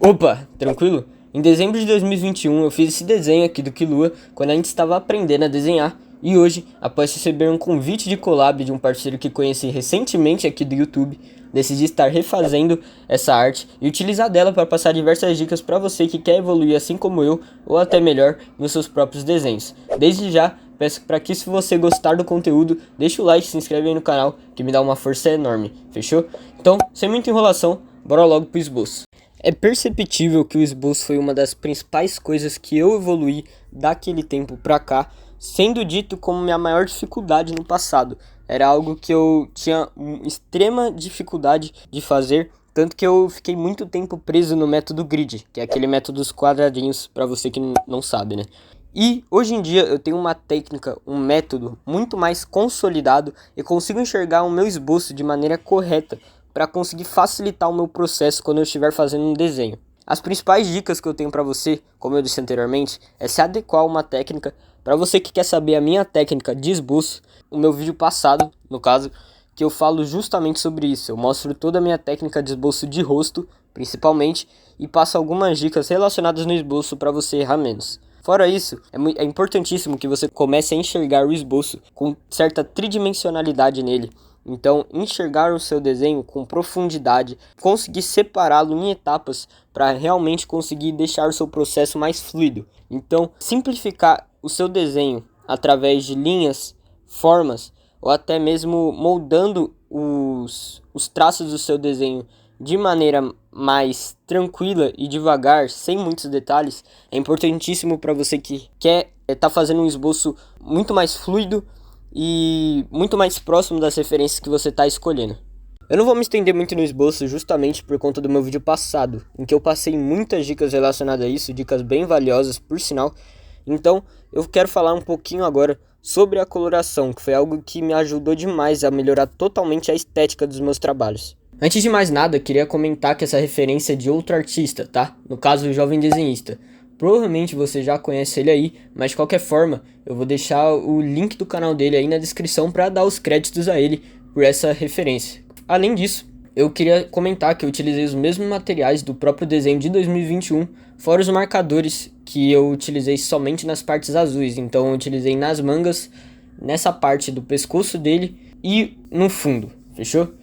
Opa, tranquilo? Em dezembro de 2021 eu fiz esse desenho aqui do Killua quando a gente estava aprendendo a desenhar. E hoje, após receber um convite de collab de um parceiro que conheci recentemente aqui do YouTube, decidi estar refazendo essa arte e utilizar dela para passar diversas dicas para você que quer evoluir assim como eu, ou até melhor, nos seus próprios desenhos. Desde já, peço para que, se você gostar do conteúdo, deixa o like e se inscreve aí no canal, que me dá uma força enorme, fechou? Então, sem muita enrolação, bora logo pro esboço. É perceptível que o esboço foi uma das principais coisas que eu evoluí daquele tempo pra cá, sendo dito como minha maior dificuldade no passado. Era algo que eu tinha extrema dificuldade de fazer, tanto que eu fiquei muito tempo preso no método grid, que é aquele método dos quadradinhos, para você que não sabe, né? E hoje em dia eu tenho uma técnica, um método muito mais consolidado e consigo enxergar o meu esboço de maneira correta, para conseguir facilitar o meu processo quando eu estiver fazendo um desenho. As principais dicas que eu tenho para você, como eu disse anteriormente, é se adequar a uma técnica. Para você que quer saber a minha técnica de esboço, o meu vídeo passado, no caso, que eu falo justamente sobre isso. Eu mostro toda a minha técnica de esboço de rosto, principalmente, e passo algumas dicas relacionadas no esboço para você errar menos. Fora isso, é importantíssimo que você comece a enxergar o esboço com certa tridimensionalidade nele. Então, enxergar o seu desenho com profundidade, conseguir separá-lo em etapas para realmente conseguir deixar o seu processo mais fluido. Então, simplificar o seu desenho através de linhas, formas ou até mesmo moldando os traços do seu desenho de maneira mais tranquila e devagar, sem muitos detalhes, é importantíssimo para você que quer estar fazendo um esboço muito mais fluido e muito mais próximo das referências que você está escolhendo. Eu não vou me estender muito no esboço justamente por conta do meu vídeo passado, em que eu passei muitas dicas relacionadas a isso, dicas bem valiosas por sinal. Então eu quero falar um pouquinho agora sobre a coloração, que foi algo que me ajudou demais a melhorar totalmente a estética dos meus trabalhos. Antes de mais nada, queria comentar que essa referência é de outro artista, tá? No caso, o Jovem Desenhista. Provavelmente você já conhece ele aí, mas de qualquer forma, eu vou deixar o link do canal dele aí na descrição para dar os créditos a ele por essa referência. Além disso, eu queria comentar que eu utilizei os mesmos materiais do próprio desenho de 2021, fora os marcadores que eu utilizei somente nas partes azuis. Então eu utilizei nas mangas, nessa parte do pescoço dele e no fundo, fechou?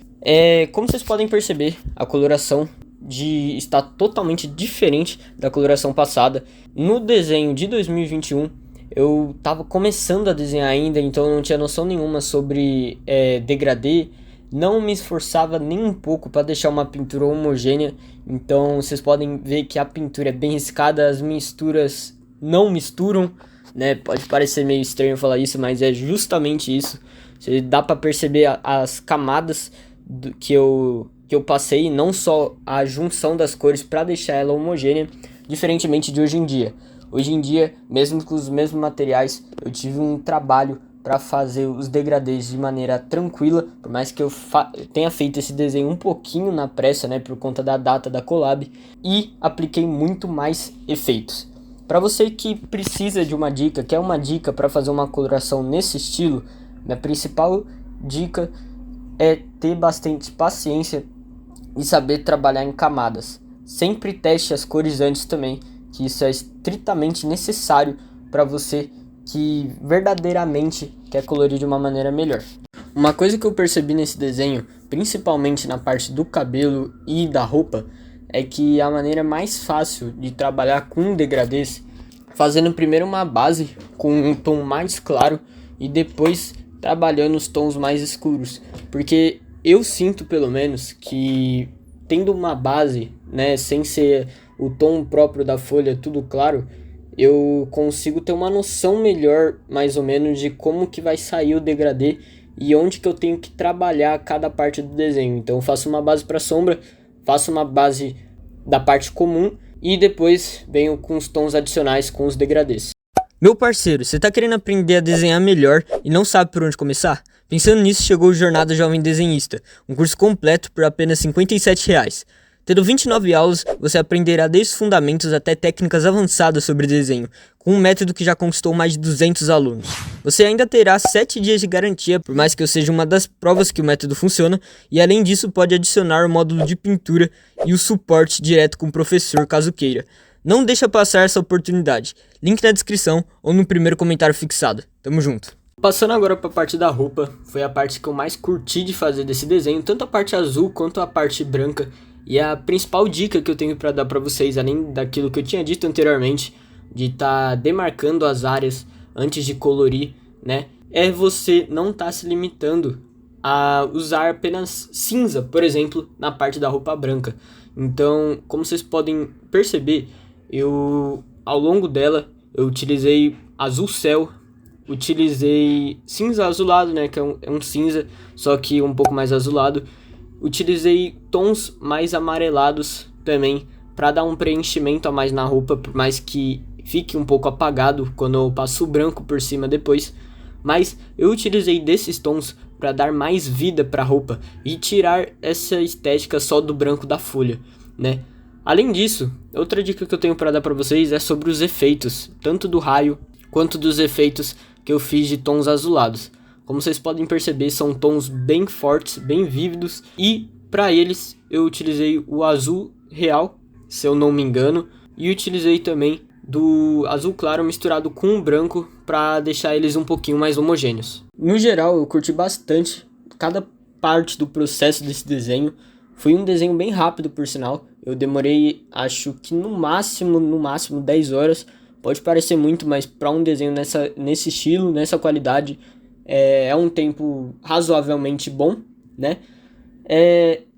Como vocês podem perceber, a coloração está totalmente diferente da coloração passada. No desenho de 2021, eu estava começando a desenhar ainda, então eu não tinha noção nenhuma sobre degradê. Não me esforçava nem um pouco para deixar uma pintura homogênea. Então vocês podem ver que a pintura é bem riscada, as misturas não misturam, né? Pode parecer meio estranho falar isso, mas é justamente isso. Dá para perceber as camadas que eu passei, não só a junção das cores para deixar ela homogênea, diferentemente de hoje em dia. Hoje em dia, mesmo com os mesmos materiais, eu tive um trabalho para fazer os degradês de maneira tranquila, por mais que eu tenha feito esse desenho um pouquinho na pressa, né, por conta da data da collab, e apliquei muito mais efeitos. Para você que precisa de uma dica, quer uma dica para fazer uma coloração nesse estilo, minha principal dica é ter bastante paciência e saber trabalhar em camadas. Sempre teste as cores antes também, que isso é estritamente necessário para você que verdadeiramente quer colorir de uma maneira melhor. Uma coisa que eu percebi nesse desenho, principalmente na parte do cabelo e da roupa, é que a maneira mais fácil de trabalhar com degradês, fazendo primeiro uma base com um tom mais claro e depois trabalhando os tons mais escuros, porque eu sinto pelo menos que tendo uma base, né, sem ser o tom próprio da folha tudo claro, eu consigo ter uma noção melhor mais ou menos de como que vai sair o degradê e onde que eu tenho que trabalhar cada parte do desenho. Então eu faço uma base para sombra, faço uma base da parte comum e depois venho com os tons adicionais com os degradês. Meu parceiro, você tá querendo aprender a desenhar melhor e não sabe por onde começar? Pensando nisso, chegou o Jornada Jovem Desenhista, um curso completo por apenas R$ 57. Tendo 29 aulas, você aprenderá desde os fundamentos até técnicas avançadas sobre desenho, com um método que já conquistou mais de 200 alunos. Você ainda terá 7 dias de garantia, por mais que eu seja uma das provas que o método funciona, e além disso pode adicionar o módulo de pintura e o suporte direto com o professor caso queira. Não deixa passar essa oportunidade. Link na descrição ou no primeiro comentário fixado. Tamo junto. Passando agora para a parte da roupa, foi a parte que eu mais curti de fazer desse desenho, tanto a parte azul quanto a parte branca. E a principal dica que eu tenho para dar para vocês, além daquilo que eu tinha dito anteriormente, de estar demarcando as áreas antes de colorir, né, é você não estar se limitando a usar apenas cinza, por exemplo, na parte da roupa branca. Então, como vocês podem perceber, ao longo dela, eu utilizei azul céu, utilizei cinza azulado, né, que é um cinza, só que um pouco mais azulado. Utilizei tons mais amarelados também, para dar um preenchimento a mais na roupa, por mais que fique um pouco apagado quando eu passo o branco por cima depois. Mas eu utilizei desses tons para dar mais vida para a roupa e tirar essa estética só do branco da folha, né? Além disso, outra dica que eu tenho para dar para vocês é sobre os efeitos, tanto do raio quanto dos efeitos que eu fiz de tons azulados. Como vocês podem perceber, são tons bem fortes, bem vívidos, e para eles eu utilizei o azul real, se eu não me engano, e utilizei também do azul claro misturado com o branco para deixar eles um pouquinho mais homogêneos. No geral, eu curti bastante cada parte do processo desse desenho. Foi um desenho bem rápido, por sinal. Eu demorei, acho que no máximo 10 horas. Pode parecer muito, mas para um desenho nesse estilo, nessa qualidade, é um tempo razoavelmente bom, né?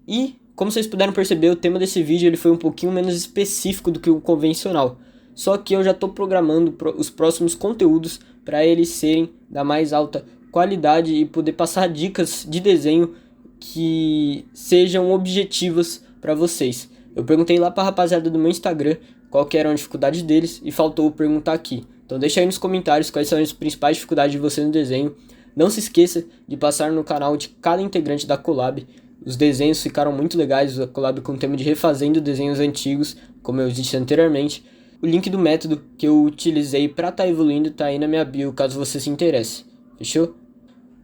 E como vocês puderam perceber, o tema desse vídeo ele foi um pouquinho menos específico do que o convencional. Só que eu já estou programando os próximos conteúdos para eles serem da mais alta qualidade e poder passar dicas de desenho que sejam objetivas para vocês. Eu perguntei lá para a rapaziada do meu Instagram qual que era a dificuldade deles e faltou perguntar aqui. Então deixa aí nos comentários quais são as principais dificuldades de você no desenho. Não se esqueça de passar no canal de cada integrante da collab. Os desenhos ficaram muito legais, a collab com o tema de refazendo desenhos antigos, como eu disse anteriormente. O link do método que eu utilizei para estar evoluindo tá aí na minha bio, caso você se interesse. Fechou?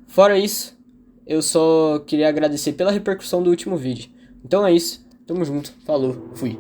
Fora isso, eu só queria agradecer pela repercussão do último vídeo. Então é isso, tamo junto, falou, fui.